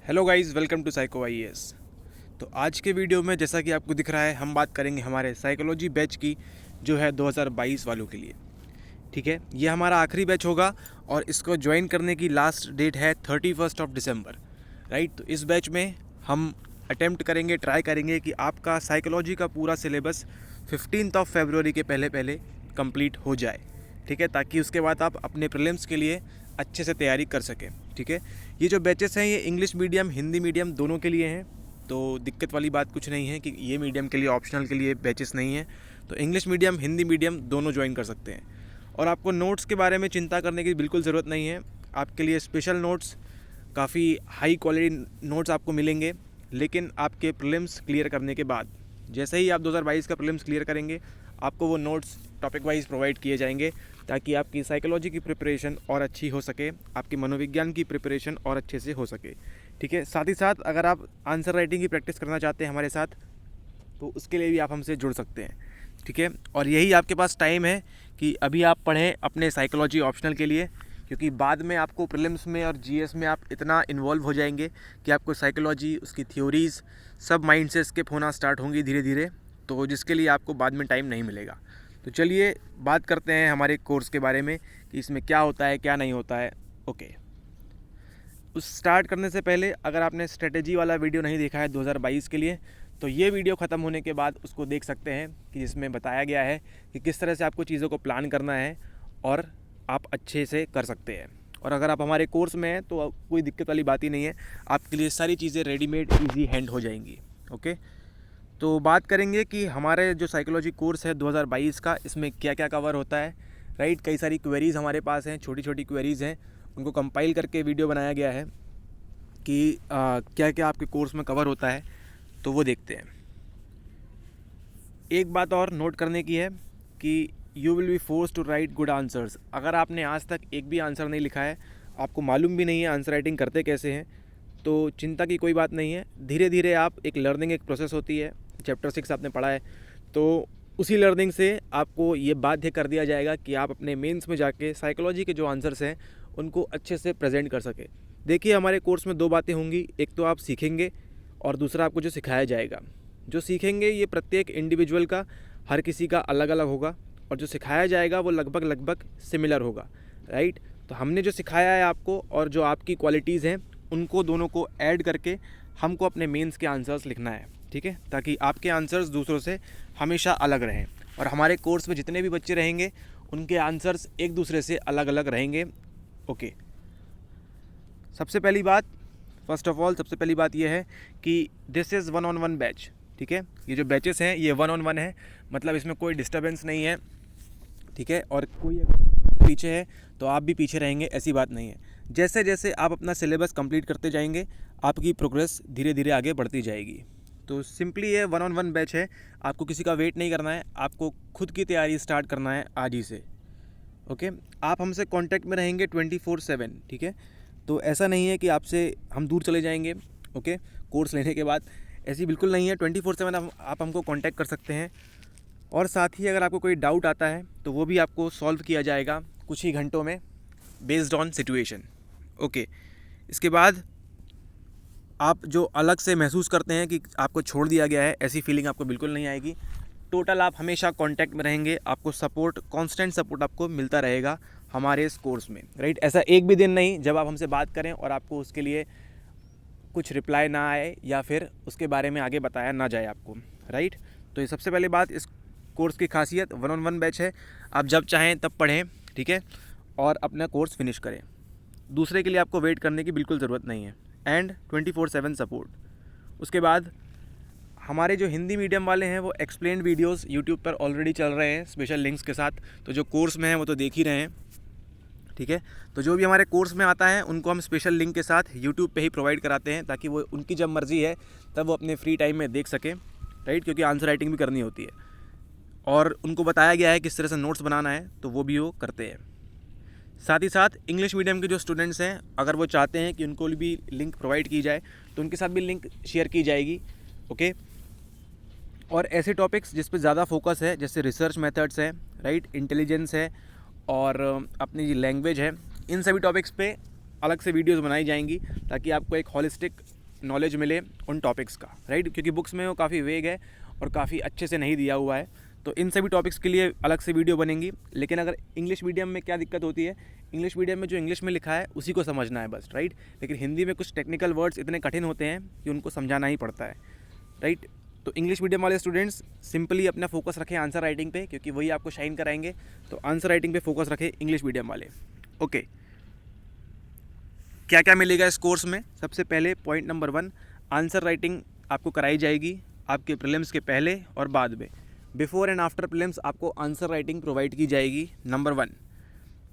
Hello guys, welcome to psycho IAS. तो आज के वीडियो में जैसा कि आपको दिख रहा है, हम बात करेंगे हमारे साइकोलॉजी बैच की जो है 2022 वालों के लिए। ठीक है, ये हमारा आखिरी बैच होगा और इसको ज्वाइन करने की लास्ट डेट है 31 ऑफ दिसंबर। राइट, तो इस बैच में हम अटेम्प्ट करेंगे, ट्राई करेंगे कि आपका साइकोलॉजी का पूरा सिलेबस 15 ऑफ फरवरी के पहले पहले कंप्लीट हो जाए। ठीक है, ताकि उसके बाद आप अपने प्रीलिम्स के लिए अच्छे से तैयारी कर सकें। ठीक है, ये जो बैचेस हैं ये इंग्लिश मीडियम हिंदी मीडियम दोनों के लिए हैं, तो दिक्कत वाली बात कुछ नहीं है कि ये मीडियम के लिए ऑप्शनल के लिए बैचेस नहीं हैं। तो इंग्लिश मीडियम हिंदी मीडियम दोनों ज्वाइन कर सकते हैं। और आपको नोट्स के बारे में चिंता करने की बिल्कुल ज़रूरत नहीं है। आपके लिए स्पेशल नोट्स, काफ़ी हाई क्वालिटी नोट्स आपको मिलेंगे। लेकिन आपके प्रीलिम्स क्लियर करने के बाद, जैसे ही आप 2022 का प्रीलिम्स क्लियर करेंगे, आपको वो नोट्स टॉपिक वाइज प्रोवाइड किए जाएंगे ताकि आपकी साइकोलॉजी की प्रिपरेशन और अच्छी हो सके, आपकी मनोविज्ञान की प्रिपरेशन और अच्छे से हो सके। ठीक है, साथ ही साथ अगर आप आंसर राइटिंग की प्रैक्टिस करना चाहते हैं हमारे साथ, तो उसके लिए भी आप हमसे जुड़ सकते हैं। ठीक है, और यही आपके पास टाइम है कि अभी आप पढ़ें अपने साइकोलॉजी ऑप्शनल के लिए, क्योंकि बाद में आपको प्रीलिम्स में और जीएस में आप इतना इन्वॉल्व हो जाएंगे कि आपको साइकोलॉजी, उसकी थ्योरीज़ सब माइंड से स्किप होना स्टार्ट होंगी धीरे धीरे, तो जिसके लिए आपको बाद में टाइम नहीं मिलेगा। तो चलिए बात करते हैं हमारे कोर्स के बारे में कि इसमें क्या होता है, क्या नहीं होता है। ओके, उस स्टार्ट करने से पहले अगर आपने स्ट्रेटेजी वाला वीडियो नहीं देखा है 2022 के लिए, तो ये वीडियो ख़त्म होने के बाद उसको देख सकते हैं कि जिसमें बताया गया है कि किस तरह से आपको चीज़ों को प्लान करना है और आप अच्छे से कर सकते हैं। और अगर आप हमारे कोर्स में हैं तो कोई दिक्कत वाली बात ही नहीं है, आपके लिए सारी चीज़ें रेडीमेड ईजी हैंड हो जाएंगी। ओके, तो बात करेंगे कि हमारे जो साइकोलॉजी कोर्स है 2022 का, इसमें क्या क्या कवर होता है। राइट, कई सारी क्वेरीज़ हमारे पास हैं, छोटी छोटी क्वेरीज़ हैं, उनको कंपाइल करके वीडियो बनाया गया है कि क्या क्या आपके कोर्स में कवर होता है, तो वो देखते हैं। एक बात और नोट करने की है कि you will be force to write good answers. अगर आपने आज तक एक भी आंसर नहीं लिखा है, आपको मालूम भी नहीं है आंसर राइटिंग करते कैसे हैं, तो चिंता की कोई बात नहीं है। धीरे धीरे आप एक लर्निंग, एक प्रोसेस होती है, चैप्टर 6 आपने पढ़ा है, तो उसी लर्निंग से आपको ये बाध्य कर दिया जाएगा कि आप अपने मेंस में जाके साइकोलॉजी के जो आंसर्स हैं उनको अच्छे से प्रेजेंट कर सके। देखिए, हमारे कोर्स में दो बातें होंगी, एक तो आप सीखेंगे और दूसरा आपको जो सिखाया जाएगा। जो सीखेंगे ये प्रत्येक इंडिविजुअल का, हर किसी का अलग अलग होगा, और जो सिखाया जाएगा वो लगभग लगभग सिमिलर होगा। राइट, तो हमने जो सिखाया है आपको और जो आपकी क्वालिटीज़ हैं उनको दोनों को ऐड करके हमको अपने मेंस के आंसर्स लिखना है। ठीक है, ताकि आपके आंसर्स दूसरों से हमेशा अलग रहें, और हमारे कोर्स में जितने भी बच्चे रहेंगे उनके आंसर्स एक दूसरे से अलग अलग रहेंगे। ओके, सबसे पहली बात, फर्स्ट ऑफ ऑल सबसे पहली बात यह है कि दिस इज़ 1-on-1 बैच। ठीक है, ये जो बैचेस हैं ये 1-on-1 है, मतलब इसमें कोई डिस्टर्बेंस नहीं है। ठीक है, और कोई अगर पीछे है तो आप भी पीछे रहेंगे, ऐसी बात नहीं है। जैसे जैसे आप अपना सिलेबस कंप्लीट करते जाएंगे, आपकी प्रोग्रेस धीरे धीरे आगे बढ़ती जाएगी। तो सिंपली ये 1-on-1 बैच है, आपको किसी का वेट नहीं करना है, आपको खुद की तैयारी स्टार्ट करना है आज ही से। ओके, आप हमसे कांटेक्ट में रहेंगे 24/7। ठीक है, तो ऐसा नहीं है कि आपसे हम दूर चले जाएंगे। ओके, कोर्स लेने के बाद ऐसी बिल्कुल नहीं है, 24/7 आप हमको कांटेक्ट कर सकते हैं। और साथ ही अगर आपको कोई डाउट आता है तो वो भी आपको सॉल्व किया जाएगा कुछ ही घंटों में, बेस्ड ऑन सिचुएशन। ओके, इसके बाद आप जो अलग से महसूस करते हैं कि आपको छोड़ दिया गया है, ऐसी फीलिंग आपको बिल्कुल नहीं आएगी। टोटल आप हमेशा कांटेक्ट में रहेंगे, आपको सपोर्ट, कांस्टेंट सपोर्ट आपको मिलता रहेगा हमारे इस कोर्स में। राइट, ऐसा एक भी दिन नहीं जब आप हमसे बात करें और आपको उसके लिए कुछ रिप्लाई ना आए या फिर उसके बारे में आगे बताया ना जाए आपको। राइट, तो ये सबसे पहली बात, इस कोर्स की खासियत 1-on-1 बैच है, आप जब चाहें तब पढ़ें। ठीक है, और अपना कोर्स फिनिश करें, दूसरे के लिए आपको वेट करने की बिल्कुल ज़रूरत नहीं है, एंड 24/7 सपोर्ट। उसके बाद हमारे जो हिंदी मीडियम वाले हैं वो एक्सप्लेन्ड वीडियोस यूट्यूब पर ऑलरेडी चल रहे हैं स्पेशल लिंक्स के साथ, तो जो कोर्स में है वो तो देख ही रहे हैं। ठीक है, तो जो भी हमारे कोर्स में आता है उनको हम स्पेशल लिंक के साथ यूट्यूब पे ही प्रोवाइड कराते हैं, ताकि वो उनकी जब मर्ज़ी है तब वो अपने फ्री टाइम में देख सकें। राइट, क्योंकि आंसर राइटिंग भी करनी होती है और उनको बताया गया है किस तरह से नोट्स बनाना है, तो वो भी वो करते हैं। साथ ही साथ इंग्लिश मीडियम के जो स्टूडेंट्स हैं, अगर वो चाहते हैं कि उनको भी लिंक प्रोवाइड की जाए तो उनके साथ भी लिंक शेयर की जाएगी। ओके, और ऐसे टॉपिक्स जिस पे ज़्यादा फोकस है, जैसे रिसर्च मेथड्स है, राइट, इंटेलिजेंस है और अपनी लैंग्वेज है, इन सभी टॉपिक्स पे अलग से वीडियोस बनाई जाएंगी ताकि आपको एक हॉलिस्टिक नॉलेज मिले उन टॉपिक्स का, राइट, क्योंकि बुक्स में वो काफ़ी वेग है और काफ़ी अच्छे से नहीं दिया हुआ है। तो इन सभी टॉपिक्स के लिए अलग से वीडियो बनेंगी। लेकिन अगर इंग्लिश मीडियम में क्या दिक्कत होती है, इंग्लिश मीडियम में जो इंग्लिश में लिखा है उसी को समझना है बस, राइट। लेकिन हिंदी में कुछ टेक्निकल वर्ड्स इतने कठिन होते हैं कि उनको समझाना ही पड़ता है, राइट। तो इंग्लिश मीडियम वाले स्टूडेंट्स सिंपली अपना फोकस रखें आंसर राइटिंग पे, क्योंकि वही आपको शाइन कराएंगे। तो आंसर राइटिंग पे फोकस रखें इंग्लिश मीडियम वाले। ओके, क्या क्या मिलेगा इस कोर्स में? सबसे पहले पॉइंट नंबर 1, आंसर राइटिंग आपको कराई जाएगी आपके प्रीलिम्स के पहले और बाद में। बिफोर एंड आफ्टर प्रीलिम्स आपको आंसर राइटिंग प्रोवाइड की जाएगी, number 1।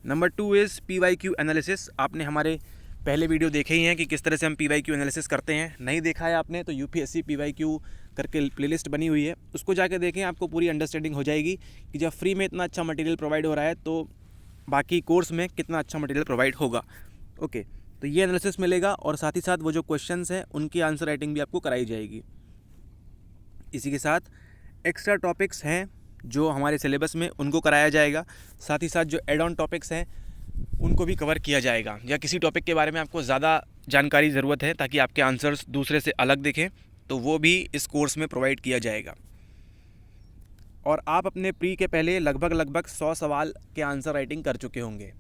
Number 2 is PYQ analysis. आपने हमारे पहले वीडियो देखे ही हैं कि किस तरह से हम PYQ एनालिसिस करते हैं। नहीं देखा है आपने तो UPSC PYQ करके प्लेलिस्ट बनी हुई है, उसको जाके देखें, आपको पूरी अंडरस्टैंडिंग हो जाएगी कि जब फ्री में इतना अच्छा मटेरियल प्रोवाइड हो रहा है तो बाकी कोर्स में कितना अच्छा मटेरियल प्रोवाइड होगा। ओके, तो ये एनालिसिस मिलेगा और साथ ही साथ वो जो क्वेश्चंस हैं उनकी आंसर राइटिंग भी आपको कराई जाएगी। इसी के साथ एक्स्ट्रा टॉपिक्स हैं जो हमारे सिलेबस में, उनको कराया जाएगा। साथ ही साथ जो एड ऑन टॉपिक्स हैं उनको भी कवर किया जाएगा, या किसी टॉपिक के बारे में आपको ज़्यादा जानकारी ज़रूरत है ताकि आपके आंसर्स दूसरे से अलग दिखें, तो वो भी इस कोर्स में प्रोवाइड किया जाएगा। और आप अपने प्री के पहले लगभग 100 सवाल के आंसर राइटिंग कर चुके होंगे।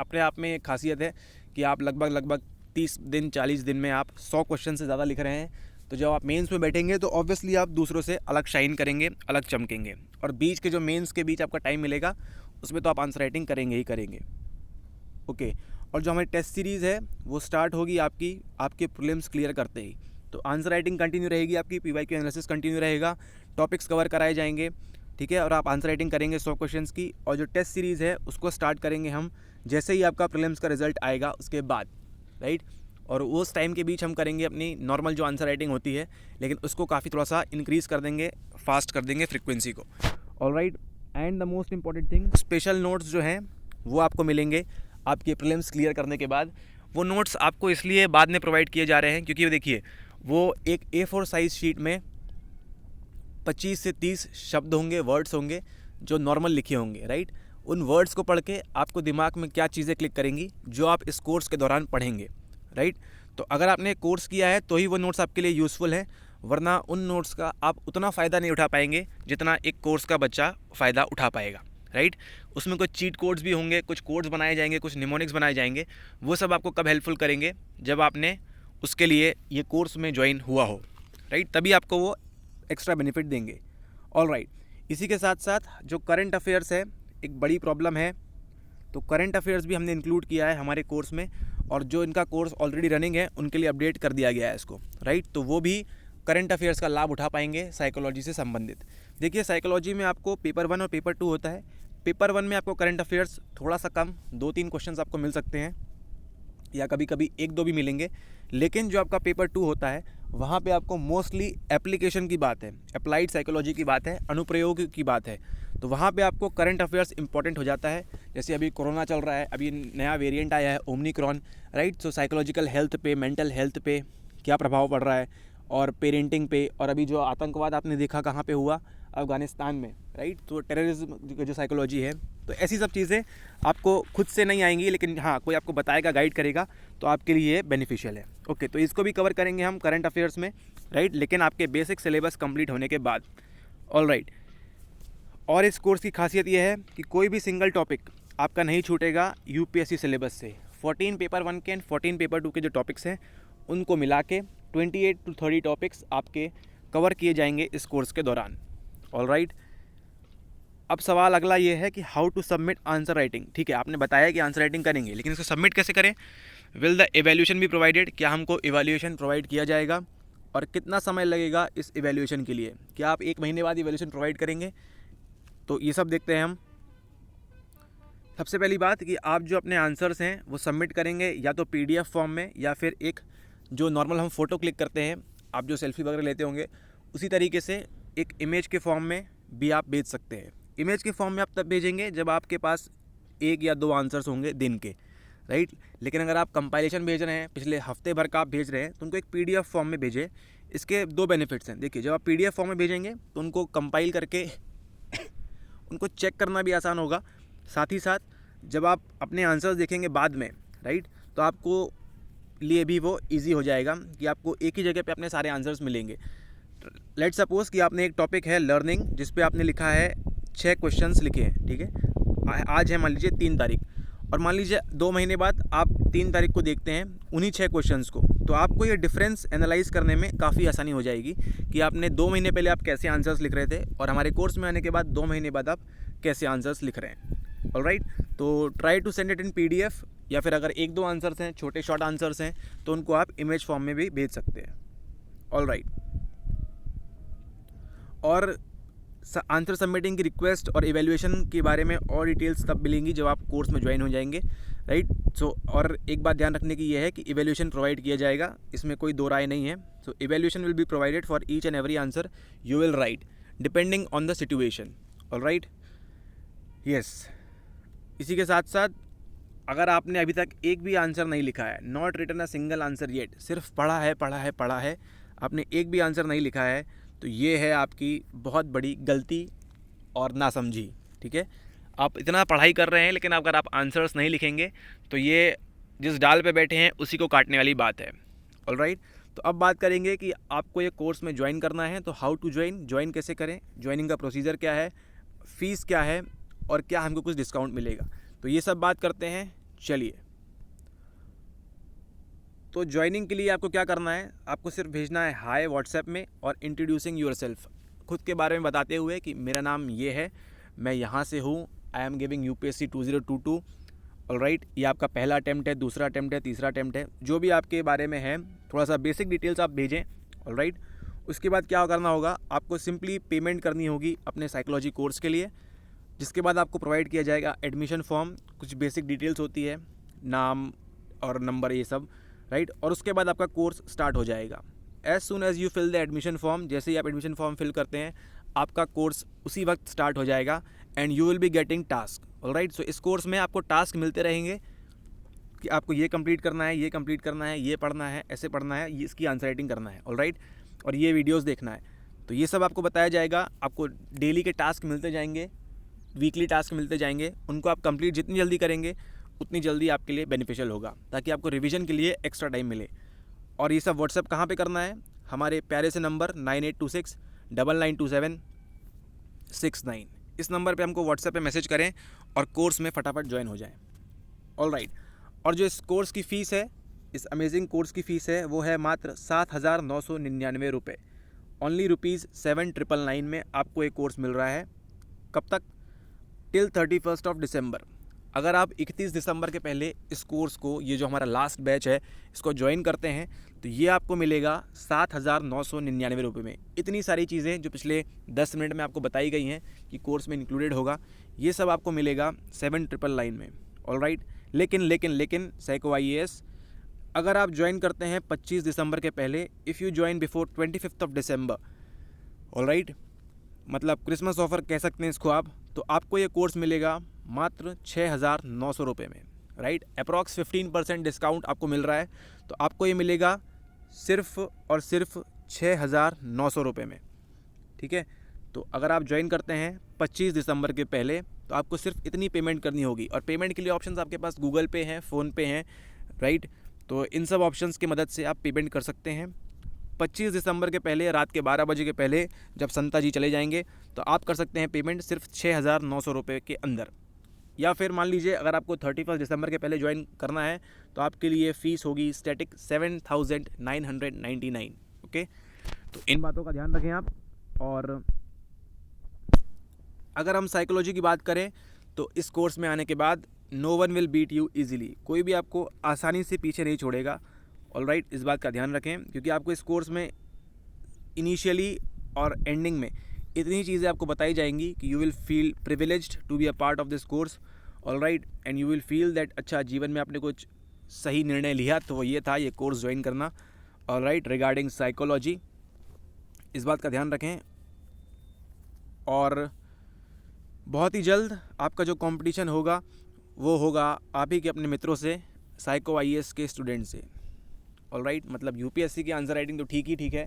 अपने आप में एक खासियत है कि आप लगभग 30 दिन 40 दिन में आप 100 क्वेश्चन से ज़्यादा लिख रहे हैं। तो जब आप मेंस में बैठेंगे तो ऑब्वियसली आप दूसरों से अलग शाइन करेंगे, अलग चमकेंगे। और बीच के जो मेंस के बीच आपका टाइम मिलेगा उसमें तो आप आंसर राइटिंग करेंगे ही करेंगे। ओके, और जो हमारी टेस्ट सीरीज़ है वो स्टार्ट होगी आपके प्रीलिम्स क्लियर करते ही। तो आंसर राइटिंग कंटिन्यू रहेगी, आपकी PYQ एनालिसिस कंटिन्यू रहेगा, टॉपिक्स कवर कराए जाएंगे, ठीक है। और आप आंसर राइटिंग करेंगे 100 क्वेश्चंस की। और जो टेस्ट सीरीज़ है उसको स्टार्ट करेंगे हम जैसे ही आपका प्रीलिम्स का रिजल्ट आएगा उसके बाद, राइट। और उस टाइम के बीच हम करेंगे अपनी नॉर्मल जो आंसर राइटिंग होती है, लेकिन उसको काफ़ी थोड़ा सा इंक्रीज़ कर देंगे, फास्ट कर देंगे फ्रीक्वेंसी को। Alright, and the most important thing, special notes जो हैं वो आपको मिलेंगे आपके प्रीलिम्स क्लियर करने के बाद। वो नोट्स आपको इसलिए बाद में प्रोवाइड किए जा रहे हैं क्योंकि देखिए वो एक A4 साइज़ शीट में 25 से 30 शब्द होंगे, वर्ड्स होंगे जो नॉर्मल लिखे होंगे, राइट। उन वर्ड्स को पढ़ के आपको दिमाग में क्या चीज़ें क्लिक करेंगी जो आप इस कोर्स के दौरान पढ़ेंगे, राइट। तो अगर आपने कोर्स किया है तो ही वो नोट्स आपके लिए यूज़फुल हैं, वरना उन नोट्स का आप उतना फ़ायदा नहीं उठा पाएंगे जितना एक कोर्स का बच्चा फ़ायदा उठा पाएगा, राइट। उसमें कुछ चीट कोड्स भी होंगे, कुछ कोड्स बनाए जाएंगे, कुछ निमोनिक्स बनाए जाएंगे। वो सब आपको कब हेल्पफुल करेंगे? जब आपने उसके लिए ये कोर्स में ज्वाइन हुआ हो, राइट, तभी आपको वो एक्स्ट्रा बेनिफिट देंगे। ऑलराइट, इसी के साथ साथ जो करंट अफेयर्स है एक बड़ी प्रॉब्लम है, तो करंट अफेयर्स भी हमने इंक्लूड किया है हमारे कोर्स में। और जो इनका कोर्स ऑलरेडी रनिंग है उनके लिए अपडेट कर दिया गया है इसको, राइट। तो वो भी करंट अफेयर्स का लाभ उठा पाएंगे साइकोलॉजी से संबंधित। देखिए, साइकोलॉजी में आपको पेपर 1 और पेपर 2 होता है। पेपर 1 में आपको करंट अफेयर्स थोड़ा सा कम, 2-3 क्वेश्चंस आपको मिल सकते हैं, या कभी कभी 1-2 भी मिलेंगे। लेकिन जो आपका पेपर 2 होता है वहाँ पे आपको मोस्टली एप्लीकेशन की बात है, अप्लाइड साइकोलॉजी की बात है, अनुप्रयोग की बात है। तो वहाँ पे आपको करंट अफेयर्स इंपॉर्टेंट हो जाता है। जैसे अभी कोरोना चल रहा है, अभी नया वेरिएंट आया है ओमिक्रॉन, राइट। तो साइकोलॉजिकल हेल्थ पे, मेंटल हेल्थ पे क्या प्रभाव पड़ रहा है, और पेरेंटिंग पे, और अभी जो आतंकवाद आपने देखा कहाँ पे हुआ, अफ़गानिस्तान में, राइट। तो टेररिज्म जो साइकोलॉजी है, तो ऐसी सब चीज़ें आपको खुद से नहीं आएंगी, लेकिन हाँ कोई आपको बताएगा, गाइड करेगा, तो आपके लिए बेनिफिशियल है। ओके, तो इसको भी कवर करेंगे हम करंट अफेयर्स में, राइट, लेकिन आपके बेसिक सिलेबस कंप्लीट होने के बाद। ऑलराइट, और इस कोर्स की खासियत यह है कि कोई भी सिंगल टॉपिक आपका नहीं छूटेगा UPSC सिलेबस से। 14 पेपर 1 के एंड 14 पेपर 2 के जो टॉपिक्स हैं उनको मिला के 28 to 30 टॉपिक्स आपके कवर किए जाएंगे इस कोर्स के दौरान। ऑलराइट, अब सवाल अगला ये है कि how to submit answer writing. ठीक है, आपने बताया कि आंसर राइटिंग करेंगे, लेकिन इसको सबमिट कैसे करें? विल द एवेल्यूशन भी प्रोवाइडेड, क्या हमको एवेल्यूशन प्रोवाइड किया जाएगा, और कितना समय लगेगा इस एवेल्यूशन के लिए? क्या आप 1 महीने बाद एवेल्यूशन प्रोवाइड करेंगे? तो ये सब देखते हैं हम। सबसे पहली बात कि आप जो अपने आंसर्स हैं वो सबमिट करेंगे या तो PDF फॉर्म में, या फिर एक जो नॉर्मल हम फ़ोटो क्लिक करते हैं, आप जो सेल्फी वगैरह लेते होंगे उसी तरीके से एक इमेज के फॉर्म में भी आप भेज सकते हैं। इमेज के फॉर्म में आप तब भेजेंगे जब आपके पास 1 या 2 आंसर्स होंगे दिन के, राइट। लेकिन अगर आप कंपाइलेशन भेज रहे हैं, पिछले हफ्ते भर का आप भेज रहे हैं, तो उनको एक PDF फॉर्म में भेजें। इसके 2 बेनिफिट्स हैं। देखिए, जब आप PDF फॉर्म में भेजेंगे तो उनको कंपाइल करके उनको चेक करना भी आसान होगा। साथ ही साथ जब आप अपने आंसर्स देखेंगे बाद में, राइट, तो आपको लिए भी वो ईजी हो जाएगा कि आपको एक ही जगह पे अपने सारे आंसर्स मिलेंगे। लेट्स सपोज कि आपने एक टॉपिक है लर्निंग, जिस पे आपने लिखा है 6 क्वेश्चंस लिखे हैं, ठीक है। आज है मान लीजिए 3 तारीख, और मान लीजिए 2 महीने बाद आप 3 तारीख को देखते हैं उन्हीं 6 क्वेश्चंस को, तो आपको ये डिफरेंस एनालाइज करने में काफ़ी आसानी हो जाएगी कि आपने 2 महीने पहले आप कैसे आंसर्स लिख रहे थे और हमारे कोर्स में आने के बाद 2 महीने बाद आप कैसे आंसर्स लिख रहे हैं। ऑलराइट, तो try to send it in PDF, या फिर अगर 1-2 आंसर्स हैं, छोटे शॉर्ट आंसर्स हैं, तो उनको आप इमेज फॉर्म में भी भेज सकते हैं। ऑलराइट, और आंसर सबमिटिंग की रिक्वेस्ट और इवैल्यूएशन के बारे में और डिटेल्स तब मिलेंगी जब आप कोर्स में ज्वाइन हो जाएंगे, राइट। सो और एक बात ध्यान रखने की ये है कि इवैल्यूएशन प्रोवाइड किया जाएगा, इसमें कोई दो राय नहीं है। So evaluation will be provided for each and every answer you will write depending on the situation. Alright, yes. इसी के साथ साथ अगर आपने अभी तक एक भी आंसर नहीं लिखा है, not written a single answer yet, सिर्फ पढ़ा है, आपने एक भी आंसर नहीं लिखा है, तो ये है आपकी बहुत बड़ी गलती और नासमझी, ठीक है। आप इतना पढ़ाई कर रहे हैं, लेकिन अगर आप आंसर्स नहीं लिखेंगे तो ये जिस डाल पे बैठे हैं उसी को काटने वाली बात है। ऑलराइट, तो अब बात करेंगे कि आपको ये कोर्स में ज्वाइन करना है तो हाउ टू ज्वाइन कैसे करें, ज्वाइनिंग का प्रोसीजर क्या है, फ़ीस क्या है, और क्या हमको कुछ डिस्काउंट मिलेगा, तो ये सब बात करते हैं। चलिए, तो ज्वाइनिंग के लिए आपको क्या करना है, आपको सिर्फ भेजना है हाय व्हाट्सएप में और इंट्रोड्यूसिंग योरसेल्फ, खुद के बारे में बताते हुए कि मेरा नाम ये है, मैं यहाँ से हूँ, I am giving UPSC 2022। Alright, ये आपका पहला अटैम्प्ट है, दूसरा अटैम्प्ट है, तीसरा अटैम्प्ट है, जो भी आपके बारे में है थोड़ा सा बेसिक डिटेल्स आप भेजें। ऑलराइट, उसके बाद क्या करना होगा, आपको सिंपली पेमेंट करनी होगी अपने साइकोलॉजी कोर्स के लिए, जिसके बाद आपको प्रोवाइड किया जाएगा एडमिशन फॉर्म, कुछ बेसिक डिटेल्स होती है, नाम और नंबर, ये सब, राइट। और उसके बाद आपका कोर्स स्टार्ट हो जाएगा। As soon as you fill the admission form, जैसे ही आप एडमिशन फॉर्म फिल करते हैं आपका कोर्स उसी वक्त स्टार्ट हो जाएगा and you will be getting task. Alright, so इस कोर्स में आपको टास्क मिलते रहेंगे कि आपको ये कंप्लीट करना है, ये कंप्लीट करना है, ये पढ़ना है, ऐसे पढ़ना है, ये इसकी आंसर राइटिंग करना है। ऑलराइट, और ये वीडियोज़ देखना है, तो ये सब आपको बताया जाएगा। आपको डेली के टास्क मिलते जाएंगे, वीकली टास्क मिलते जाएंगे, उनको आप कंप्लीट जितनी जल्दी करेंगे उतनी जल्दी आपके लिए बेनिफिशियल होगा, ताकि आपको रिवीजन के लिए एक्स्ट्रा टाइम मिले। और ये सब व्हाट्सएप कहाँ पे करना है, हमारे प्यारे से नंबर 9826992769, इस नंबर पे हमको व्हाट्सएप पे मैसेज करें और कोर्स में फटाफट ज्वाइन हो जाएं। ऑलराइट, और जो इस कोर्स की फ़ीस है, इस अमेजिंग कोर्स की फ़ीस है, वो है मात्र 7,999 रुपये। ओनली ₹7,999 में आपको एक कोर्स मिल रहा है। कब तक? टिल 31 ऑफ दिसंबर। अगर आप 31 दिसंबर के पहले इस कोर्स को, ये जो हमारा लास्ट बैच है, इसको ज्वाइन करते हैं तो ये आपको मिलेगा 7,999 रुपये में। इतनी सारी चीज़ें जो पिछले 10 मिनट में आपको बताई गई हैं कि कोर्स में इंक्लूडेड होगा, ये सब आपको मिलेगा 7,999 में। ऑलराइट, लेकिन साइको IAS अगर आप ज्वाइन करते हैं 25 दिसंबर के पहले, if you join before 25 of December, alright, मतलब क्रिसमस ऑफर कह सकते हैं इसको आप, तो आपको ये कोर्स मिलेगा मात्र 6,900 रुपये में, राइट। अप्रॉक्स 15% डिस्काउंट आपको मिल रहा है, तो आपको ये मिलेगा सिर्फ और सिर्फ 6,900 रुपये में, ठीक है। तो अगर आप ज्वाइन करते हैं 25 दिसंबर के पहले, तो आपको सिर्फ इतनी पेमेंट करनी होगी, और पेमेंट के लिए ऑप्शंस आपके पास गूगल पे हैं, फ़ोनपे हैं, राइट। तो इन सब ऑप्शंस की मदद से आप पेमेंट कर सकते हैं। 25 दिसंबर के पहले, रात के 12 बजे के पहले, जब संता जी चले जाएंगे, तो आप कर सकते हैं पेमेंट सिर्फ 6,900 रुपये के अंदर। या फिर मान लीजिए अगर आपको 31 दिसंबर के पहले ज्वाइन करना है, तो आपके लिए फ़ीस होगी स्टैटिक 7,999। ओके, तो इन बातों का ध्यान रखें आप। और अगर हम साइकोलॉजी की बात करें, तो इस कोर्स में आने के बाद no one will beat you easily, कोई भी आपको आसानी से पीछे नहीं छोड़ेगा। ऑलराइट, इस बात का ध्यान रखें, क्योंकि आपको इस कोर्स में इनिशियली और एंडिंग में इतनी चीज़ें आपको बताई जाएंगी कि you will feel privileged to be a part of this course. Alright, and you will feel that अच्छा, जीवन में आपने कुछ सही निर्णय लिया तो वो ये था, ये कोर्स ज्वाइन करना। ऑलराइट, रिगार्डिंग साइकोलॉजी, इस बात का ध्यान रखें। और बहुत ही जल्द आपका जो कंपटीशन होगा वो होगा आप ही के अपने मित्रों से, साइको IAS के स्टूडेंट से। ऑलराइट, मतलब UPSC की आंसर राइटिंग तो ठीक है,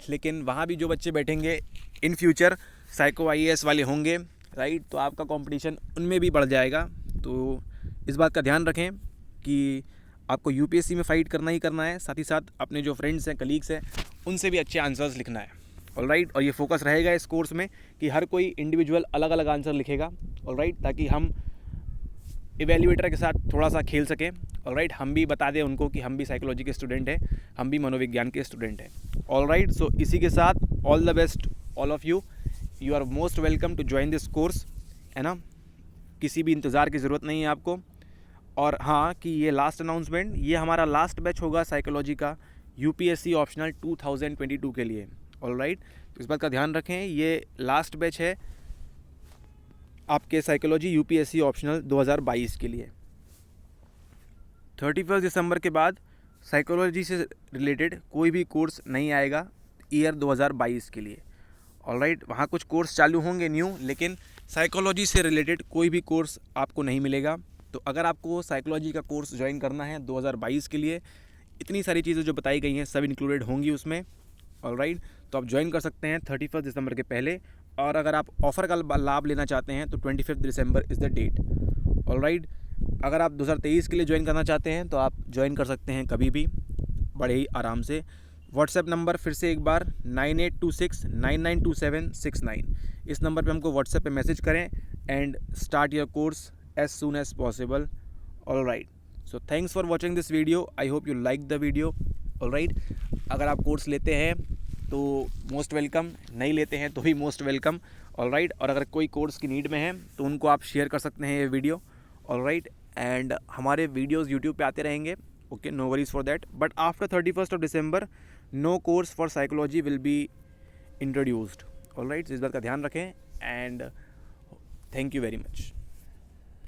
लेकिन वहाँ भी जो बच्चे बैठेंगे इन फ्यूचर साइको IAS वाले होंगे, राइट। तो आपका कंपटीशन उनमें भी बढ़ जाएगा। तो इस बात का ध्यान रखें कि आपको यूपीएससी में फ़ाइट करना ही करना है, साथ ही साथ अपने जो फ्रेंड्स हैं, कलीग्स हैं, उनसे भी अच्छे आंसर्स लिखना है। ऑलराइट, और ये फोकस रहेगा इस कोर्स में कि हर कोई इंडिविजुअल अलग अलग आंसर लिखेगा। ऑलराइट, ताकि हम इवेल्युएटर के साथ थोड़ा सा खेल सकें। ऑलराइट, हम भी बता दें उनको कि हम भी साइकोलॉजी के स्टूडेंट हैं, हम भी मनोविज्ञान के स्टूडेंट हैं। ऑलराइट, सो इसी के साथ all the best all of you. You are most welcome to join this course, है ना। किसी भी इंतज़ार की ज़रूरत नहीं है आपको। और हाँ, कि ये लास्ट अनाउंसमेंट, ये हमारा लास्ट बैच होगा साइकोलॉजी का यूपीएससी ऑप्शनल 2022 के लिए। ऑलराइट, तो इस बात का ध्यान रखें, ये लास्ट बैच है आपके साइकोलॉजी यूपीएससी ऑप्शनल 2022 के लिए। 31 दिसंबर के बाद साइकोलॉजी से रिलेटेड कोई भी कोर्स नहीं आएगा ईयर 2022 के लिए। ऑलराइट, वहाँ कुछ कोर्स चालू होंगे न्यू, लेकिन साइकोलॉजी से रिलेटेड कोई भी कोर्स आपको नहीं मिलेगा। तो अगर आपको साइकोलॉजी का कोर्स ज्वाइन करना है 2022 के लिए, इतनी सारी चीज़ें जो बताई गई हैं सब इंक्लूडेड होंगी उसमें। ऑलराइट, तो आप ज्वाइन कर सकते हैं 31 दिसंबर के पहले। और अगर आप ऑफ़र का लाभ लेना चाहते हैं तो 25 दिसंबर इज़ द डेट। ऑलराइट, अगर आप 2023 के लिए ज्वाइन करना चाहते हैं तो आप ज्वाइन कर सकते हैं कभी भी, बड़े ही आराम से। व्हाट्सएप नंबर फिर से एक बार 9826992769, इस नंबर पे हमको व्हाट्सएप पे मैसेज करें and start your course as soon as possible. Alright, so thanks for watching this video, I hope you like the video. Alright, अगर आप कोर्स लेते हैं तो मोस्ट वेलकम, नहीं लेते हैं तो भी मोस्ट वेलकम। ऑलराइट, और अगर कोई कोर्स की नीड में है तो उनको आप शेयर कर सकते हैं ये वीडियो। ऑलराइट, एंड हमारे वीडियोस यूट्यूब पे आते रहेंगे। Okay, no worries for that, but after 31 of December no course for psychology will be introduced. Alright, इस बात का ध्यान रखें and thank you very much.